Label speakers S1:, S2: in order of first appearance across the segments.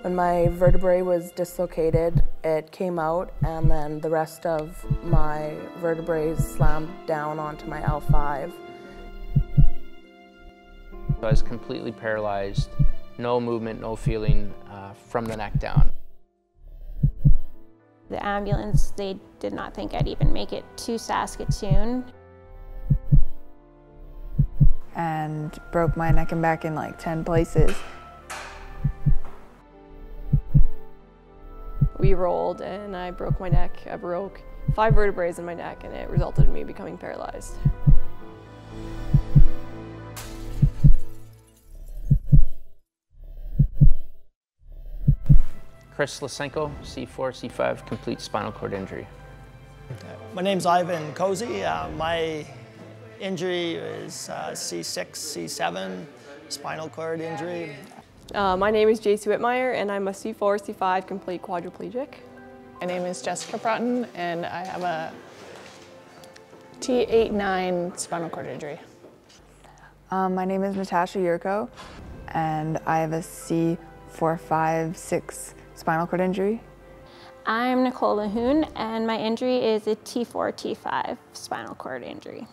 S1: When my vertebrae was dislocated, it came out, and then the rest of my vertebrae slammed down onto my L5.
S2: I was completely paralyzed, no movement, no feeling from the neck down.
S3: The ambulance, they did not think I'd even make it to Saskatchewan.
S4: And broke my neck and back in like 10 places.
S5: We rolled and I broke my neck. I broke 5 vertebrae in my neck, and it resulted in me becoming paralyzed.
S2: Chris Lysenko, C4, C5, complete spinal cord injury.
S6: My name's Ivan Cozy. My injury is C6, C7, spinal cord injury.
S5: My name is JC Whitmire, and I'm a C4, C5 complete quadriplegic.
S7: My name is Jessica Broughton, and I have a T8-9 spinal cord injury.
S4: My name is Natasha Yurko, and I have a C4-5-6 spinal cord injury.
S3: I'm Nicole Lahoon, and my injury is a T4, T5 spinal cord injury.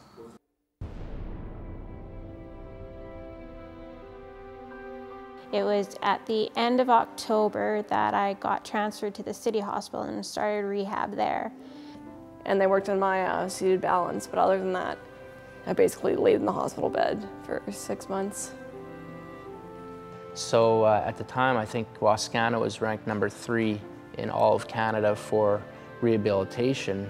S3: It was at the end of October that I got transferred to the city hospital and started rehab there.
S5: And they worked on my seated balance, but other than that, I basically laid in the hospital bed for 6 months.
S2: So at the time, I think Wascana was ranked number 3 in all of Canada for rehabilitation.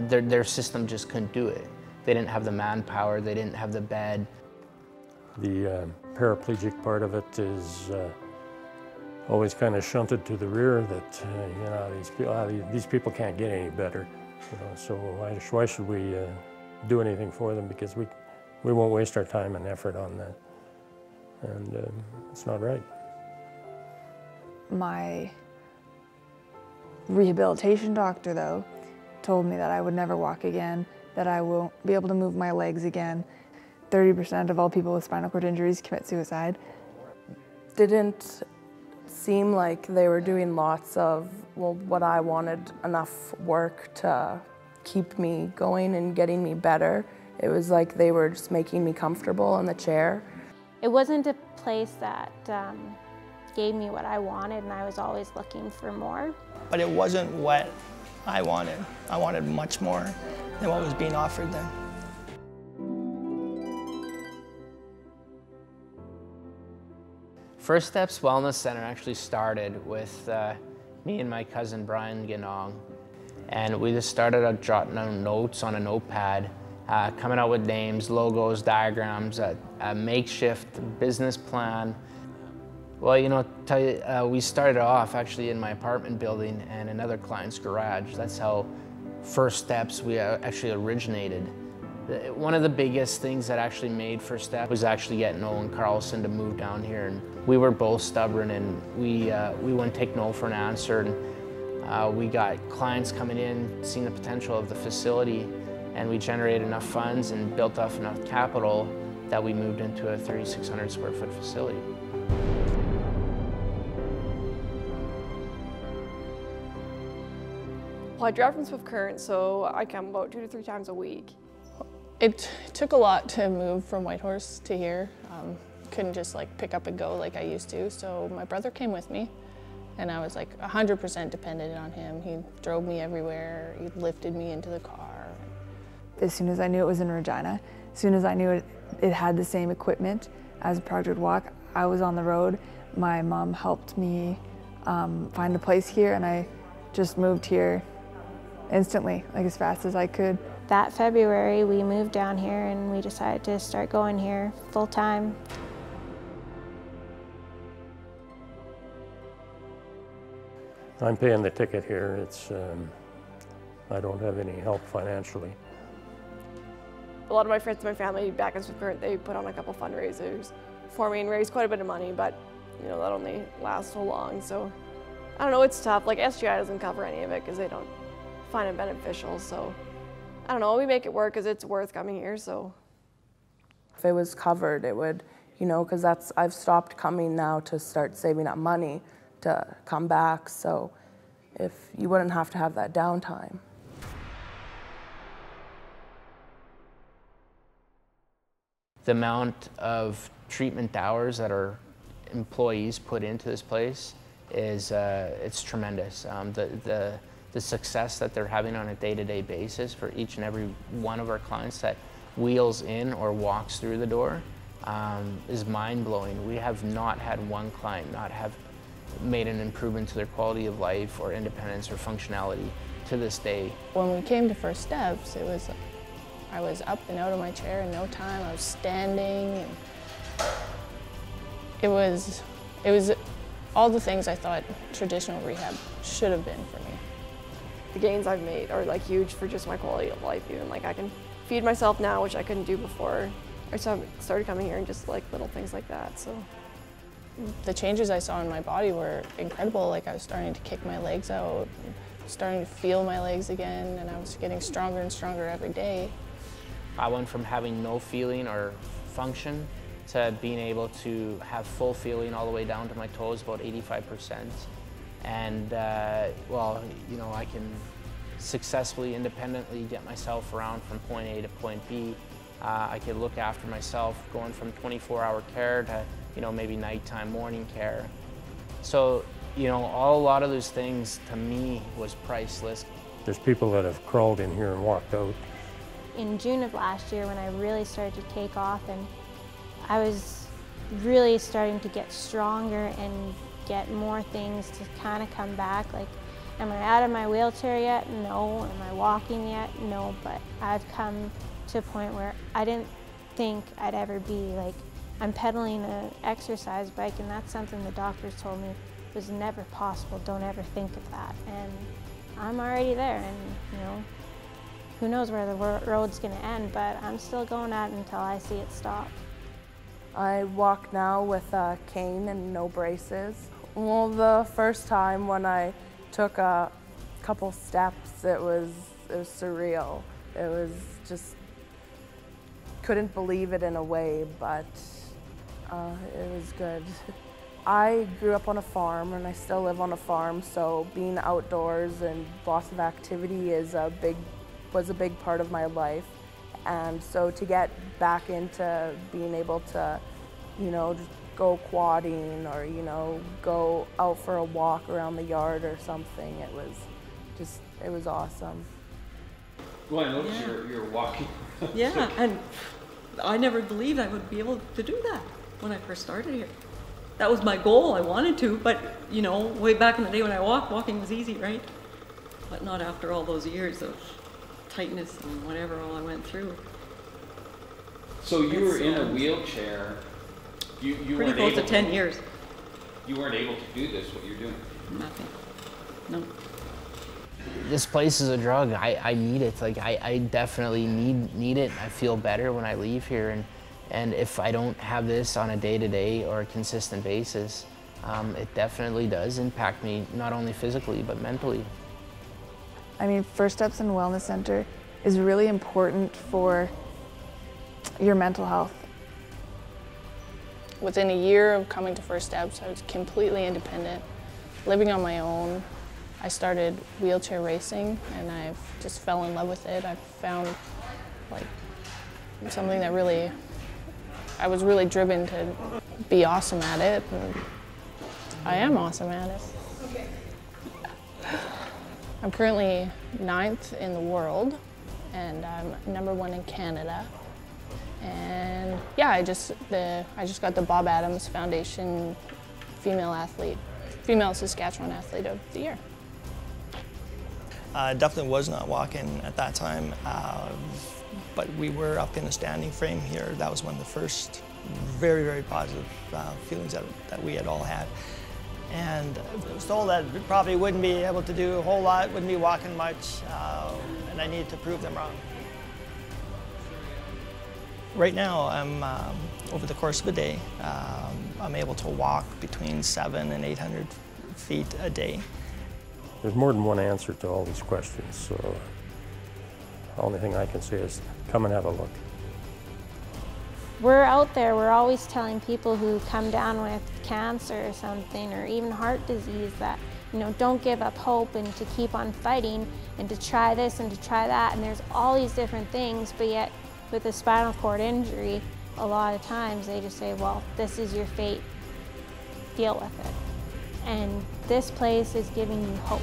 S2: Their system just couldn't do it. They didn't have the manpower, they didn't have the bed.
S8: The paraplegic part of it is always kind of shunted to the rear, that you know, these people can't get any better. You know, so why should we do anything for them? Because we won't waste our time and effort on that, and it's not right.
S4: My rehabilitation doctor, though, told me that I would never walk again, that I won't be able to move my legs again. 30% of all people with spinal cord injuries commit suicide.
S1: Didn't seem like they were doing lots of, well, what I wanted, enough work to keep me going and getting me better. It was like they were just making me comfortable in the chair.
S3: It wasn't a place that gave me what I wanted, and I was always looking for more.
S6: But it wasn't what I wanted. I wanted much more than what was being offered then.
S2: First Steps Wellness Center actually started with me and my cousin Brian Ginong, and we just started out jotting down notes on a notepad, coming out with names, logos, diagrams, a makeshift business plan. Well, you know, tell you, we started off actually in my apartment building and another client's garage. That's how First Steps we actually originated. One of the biggest things that actually made First Step was actually getting Owen Carlson to move down here. And we were both stubborn, and we wouldn't take no for an answer. And we got clients coming in, seeing the potential of the facility, and we generated enough funds and built up enough capital that we moved into a 3,600 square foot facility.
S5: Well, I drive from Swift Current, so I come about 2 to 3 times a week.
S7: It took a lot to move from Whitehorse to here. Couldn't just like pick up and go like I used to, so my brother came with me, and I was like 100% dependent on him. He drove me everywhere, he lifted me into the car.
S4: As soon as I knew it was in Regina, as soon as I knew it had the same equipment as Project Walk, I was on the road. My mom helped me find a place here, and I just moved here instantly, like as fast as I could.
S3: That February, we moved down here and we decided to start going here full time.
S8: I'm paying the ticket here. It's I don't have any help financially.
S5: A lot of my friends and my family back in Swift Current, they put on a couple fundraisers for me and raised quite a bit of money, but you know, that only lasts so long. So I don't know, it's tough. Like SGI doesn't cover any of it because they don't find it beneficial. So I don't know, we make it work because it's worth coming here. So
S1: if it was covered, it would, you know, because I've stopped coming now to start saving up money to come back, so if you wouldn't have to have that downtime.
S2: The amount of treatment hours that our employees put into this place is it's tremendous. The success that they're having on a day-to-day basis for each and every one of our clients that wheels in or walks through the door is mind-blowing. We have not had one client not have made an improvement to their quality of life or independence or functionality to this day.
S7: When we came to First Steps, I was up and out of my chair in no time. I was standing, and it was all the things I thought traditional rehab should have been for me.
S5: The gains I've made are like huge for just my quality of life. Even like I can feed myself now, which I couldn't do before I started coming here, and just like little things like that. So
S7: the changes I saw in my body were incredible. Like I was starting to kick my legs out, starting to feel my legs again, and I was getting stronger and stronger every day.
S2: I went from having no feeling or function to being able to have full feeling all the way down to my toes, about 85%. And well, you know, I can successfully, independently get myself around from point A to point B. I could look after myself, going from 24-hour care to, you know, maybe nighttime, morning care. So, you know, a lot of those things to me was priceless.
S8: There's people that have crawled in here and walked out.
S3: In June of last year, when I really started to take off, and I was really starting to get stronger and get more things to kind of come back. Like, am I out of my wheelchair yet? No. Am I walking yet? No. But I've come to a point where I didn't think I'd ever be. Like, I'm pedaling an exercise bike, and that's something the doctors told me was never possible. Don't ever think of that. And I'm already there, and you know, who knows where the road's going to end, but I'm still going at it until I see it stop.
S1: I walk now with a cane and no braces. Well, the first time when I took a couple steps, it was surreal. It was just, couldn't believe it in a way, but it was good. I grew up on a farm, and I still live on a farm, so being outdoors and lots of activity was a big part of my life. And so to get back into being able to, you know, just go quadding or, you know, go out for a walk around the yard or something, it was awesome.
S9: Well, I noticed you're walking.
S10: Yeah, and I never believed I would be able to do that when I first started here. That was my goal. I wanted to, but you know, way back in the day when I walking was easy, right? But not after all those years of tightness and whatever all I went through.
S9: So you were in a wheelchair. You
S10: pretty
S9: weren't
S10: close
S9: able
S10: to 10 years.
S9: You weren't able to do this, what you're doing?
S10: Nothing. No.
S2: This place is a drug. I need it. Like I definitely need it. I feel better when I leave here, and if I don't have this on a day-to-day or a consistent basis, it definitely does impact me, not only physically but mentally.
S4: I mean, First Steps and Wellness Center is really important for your mental health.
S7: Within a year of coming to First Steps, I was completely independent, living on my own. I started wheelchair racing, and I've just fell in love with it. I found like something that I was really driven to be awesome at it, and I am awesome at it. Okay. I'm currently 9th in the world, and I'm #1 in Canada. And yeah, I just got the Bob Adams Foundation Female Saskatchewan Athlete of the Year.
S6: Definitely was not walking at that time, but we were up in the standing frame here. That was one of the first very, very positive feelings that we had all had. And I was told that we probably wouldn't be able to do a whole lot, wouldn't be walking much, and I needed to prove them wrong. Right now, I'm over the course of a day, I'm able to walk between 700 and 800 feet a day.
S8: There's more than one answer to all these questions, so the only thing I can say is come and have a look.
S3: we're out there, we're always telling people who come down with cancer or something, or even heart disease, that, you know, don't give up hope and to keep on fighting and to try this and to try that. And there's all these different things, but yet with a spinal cord injury, a lot of times they just say, well, this is your fate, deal with it. And this place is giving you hope.